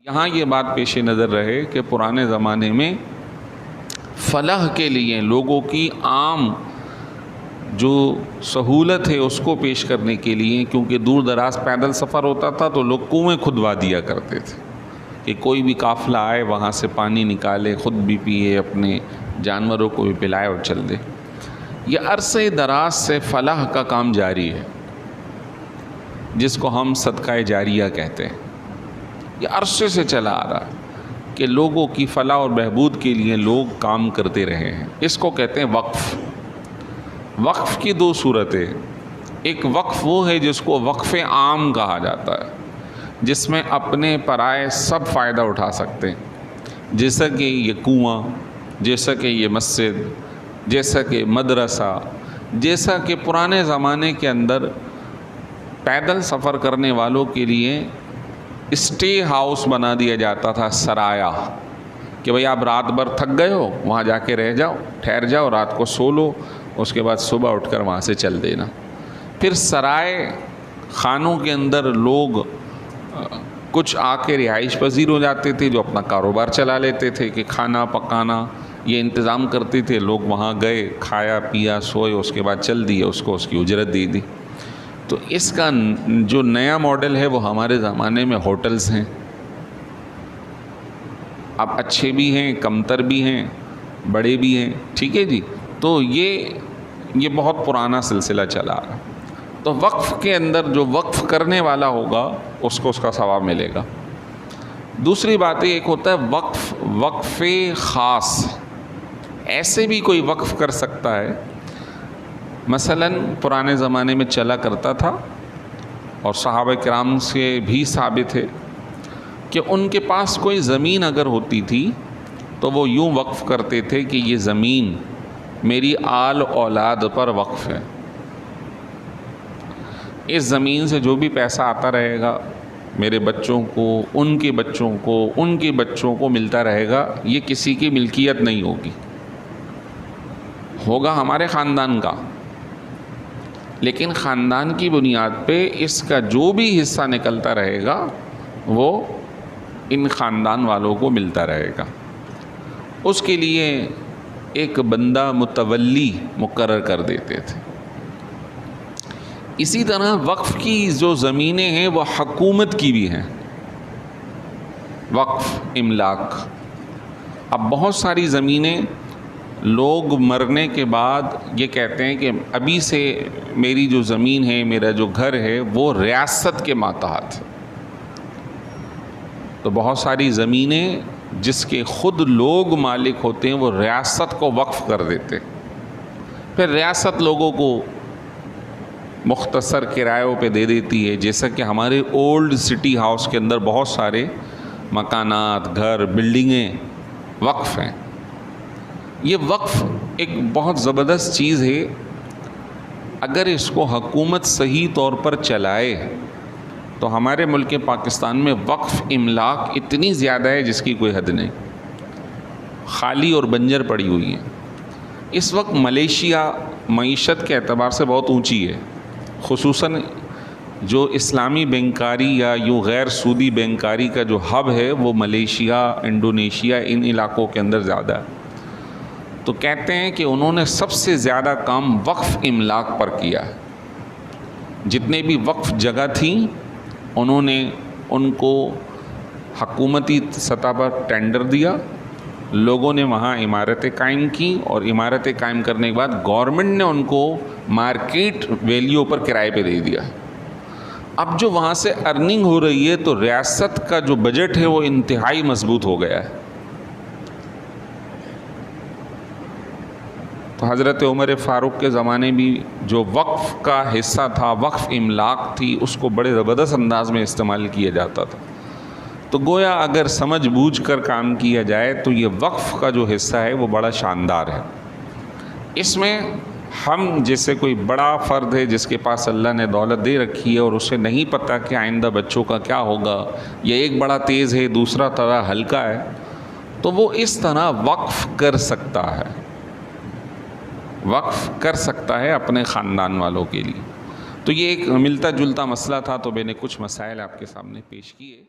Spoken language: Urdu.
یہاں یہ بات پیش نظر رہے کہ پرانے زمانے میں فلاح کے لیے لوگوں کی عام جو سہولت ہے اس کو پیش کرنے کے لیے، کیونکہ دور دراز پیدل سفر ہوتا تھا تو لوگ کنویں کھدوا دیا کرتے تھے کہ کوئی بھی قافلہ آئے وہاں سے پانی نکالے، خود بھی پیے، اپنے جانوروں کو بھی پلائے اور چل دے۔ یہ عرصے دراز سے فلاح کا کام جاری ہے، جس کو ہم صدقہ جاریہ کہتے ہیں۔ یہ عرصے سے چلا آ رہا ہے کہ لوگوں کی فلاح اور بہبود کے لیے لوگ کام کرتے رہے ہیں۔ اس کو کہتے ہیں وقف۔ وقف کی دو صورتیں، ایک وقف وہ ہے جس کو وقف عام کہا جاتا ہے، جس میں اپنے پرائے سب فائدہ اٹھا سکتے ہیں، جیسا کہ یہ کنواں، جیسا کہ یہ مسجد، جیسا کہ مدرسہ، جیسا کہ پرانے زمانے کے اندر پیدل سفر کرنے والوں کے لیے اسٹے ہاؤس بنا دیا جاتا تھا، سرایا، کہ بھئی آپ رات بھر تھک گئے ہو، وہاں جا کے رہ جاؤ، ٹھہر جاؤ، رات کو سو لو، اس کے بعد صبح اٹھ کر وہاں سے چل دینا۔ پھر سرائے خانوں کے اندر لوگ کچھ آ کے رہائش پذیر ہو جاتے تھے جو اپنا کاروبار چلا لیتے تھے، کہ کھانا پکانا یہ انتظام کرتے تھے، لوگ وہاں گئے، کھایا پیا سوئے، اس کے بعد چل دیے، اس کو اس کی اجرت دے دی۔ تو اس کا جو نیا ماڈل ہے وہ ہمارے زمانے میں ہوٹلز ہیں۔ اب اچھے بھی ہیں، کمتر بھی ہیں، بڑے بھی ہیں، ٹھیک ہے جی۔ تو یہ بہت پرانا سلسلہ چلا رہا۔ تو وقف کے اندر جو وقف کرنے والا ہوگا اس کو اس کا ثواب ملے گا۔ دوسری بات ایک ہوتا ہے وقف خاص، ایسے بھی کوئی وقف کر سکتا ہے۔ مثلا پرانے زمانے میں چلا کرتا تھا، اور صحابہ کرام سے بھی ثابت ہے کہ ان کے پاس کوئی زمین اگر ہوتی تھی تو وہ یوں وقف کرتے تھے کہ یہ زمین میری آل اولاد پر وقف ہے، اس زمین سے جو بھی پیسہ آتا رہے گا میرے بچوں کو، ان کے بچوں کو، ان کے بچوں کو ملتا رہے گا، یہ کسی کی ملکیت نہیں ہوگی، ہوگا ہمارے خاندان کا، لیکن خاندان کی بنیاد پہ اس کا جو بھی حصہ نکلتا رہے گا وہ ان خاندان والوں کو ملتا رہے گا۔ اس کے لیے ایک بندہ متولی مقرر کر دیتے تھے۔ اسی طرح وقف کی جو زمینیں ہیں وہ حکومت کی بھی ہیں، وقف املاک۔ اب بہت ساری زمینیں لوگ مرنے کے بعد یہ کہتے ہیں کہ ابھی سے میری جو زمین ہے، میرا جو گھر ہے وہ ریاست کے ماتحت۔ تو بہت ساری زمینیں جس کے خود لوگ مالک ہوتے ہیں وہ ریاست کو وقف کر دیتے، پھر ریاست لوگوں کو مختصر کرایوں پہ دے دیتی ہے، جیسا کہ ہمارے اولڈ سٹی ہاؤس کے اندر بہت سارے مکانات، گھر، بلڈنگیں وقف ہیں۔ یہ وقف ایک بہت زبردست چیز ہے، اگر اس کو حکومت صحیح طور پر چلائے تو ہمارے ملک پاکستان میں وقف املاک اتنی زیادہ ہے جس کی کوئی حد نہیں، خالی اور بنجر پڑی ہوئی ہے۔ اس وقت ملیشیا معیشت کے اعتبار سے بہت اونچی ہے، خصوصاً جو اسلامی بینکاری یا یوں غیر سودی بینکاری کا جو ہب ہے وہ ملیشیا، انڈونیشیا، ان علاقوں کے اندر زیادہ ہے۔ تو کہتے ہیں کہ انہوں نے سب سے زیادہ کام وقف املاک پر کیا ہے۔ جتنے بھی وقف جگہ تھیں انہوں نے ان کو حکومتی سطح پر ٹینڈر دیا، لوگوں نے وہاں عمارتیں قائم کی، اور عمارتیں قائم کرنے کے بعد گورنمنٹ نے ان کو مارکیٹ ویلیو پر کرائے پہ دے دیا۔ اب جو وہاں سے ارننگ ہو رہی ہے تو ریاست کا جو بجٹ ہے وہ انتہائی مضبوط ہو گیا ہے۔ تو حضرت عمر فاروق کے زمانے بھی جو وقف کا حصہ تھا، وقف املاک تھی، اس کو بڑے زبردست انداز میں استعمال کیا جاتا تھا۔ تو گویا اگر سمجھ بوجھ کر کام کیا جائے تو یہ وقف کا جو حصہ ہے وہ بڑا شاندار ہے۔ اس میں ہم جیسے کوئی بڑا فرد ہے جس کے پاس اللہ نے دولت دے رکھی ہے اور اسے نہیں پتہ کہ آئندہ بچوں کا کیا ہوگا، یا ایک بڑا تیز ہے دوسرا طرح ہلکا ہے، تو وہ اس طرح وقف کر سکتا ہے، وقف کر سکتا ہے اپنے خاندان والوں کے لیے۔ تو یہ ایک ملتا جلتا مسئلہ تھا، تو میں نے کچھ مسائل آپ کے سامنے پیش کیے۔